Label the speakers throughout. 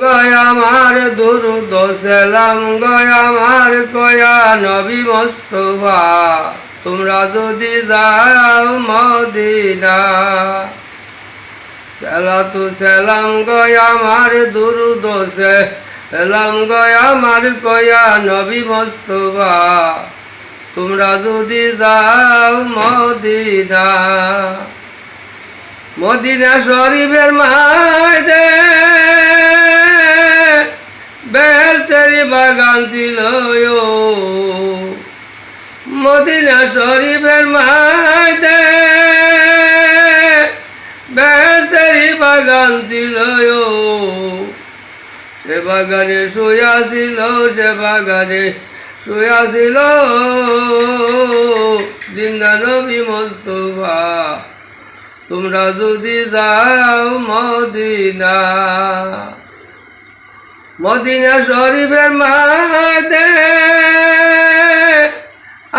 Speaker 1: গয় আমার দুরুদ সালাম গয় আমার কয়া নবী মোস্তফা তোমরা যদি যাও মদিনা সালাতু সালাম গয় আমার দুরুদ সালাম গয় আমার কয়া নবী মোস্তফা তোমরা যদি যাও মদিনা মদিনা শরীফের মাঝে বেলচেরি বাগান ছিল মদিনা শরীফের মাঝে বেলচেরি বাগান ছিল সে বাগানে শুয়াছিল সে বাগানে শুয়াছিল জিন্দা নবী মোস্তফা তোমরা যদি যাও মদিনা মদিনা শরীফের মাঝে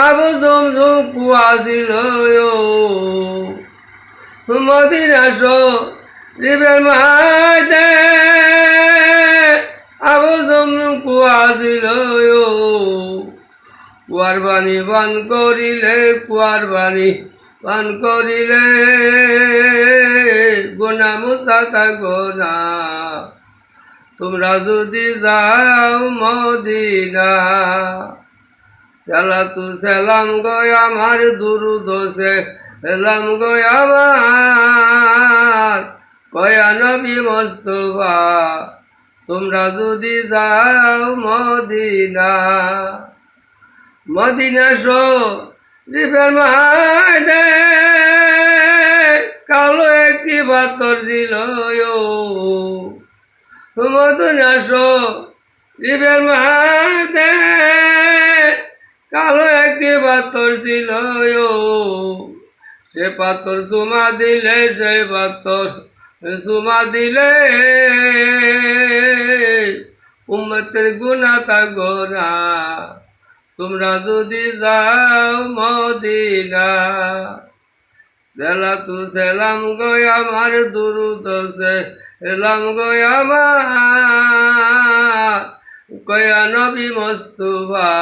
Speaker 1: আবু জমজম কুয়া ছিল মদিনা শরীফের মাঝে আবু জমজম কুয়া ছিল কুয়ার বাণী বান করিলে কুয়ার বাণী পান করিলে গোনা মুসা থাকো না তোমরা যদি যাও মদিনা সালাতু সালাম গয় আমার দুরুদ সালাম গয় আমার কয়া নবী মোস্তফা তোমরা যদি যাও মদিনা মদিনা শরীফের মাঝে কালো একটি পাথর ছিল মদিনা শরীফের মাঝে কালো একটি পাথর ছিল সে পাথর চুমা দিলে সেই পাথর চুমা দিলে উম্মতের গুনাহ থাকো না তোমরা যদি যাও মদিনা সালাতু সালাম গয় আমার দুরুদ সালাম গয় আমার কয়া নবী মোস্তফা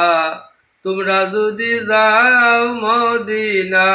Speaker 1: তোমরা যদি যাও মদিনা।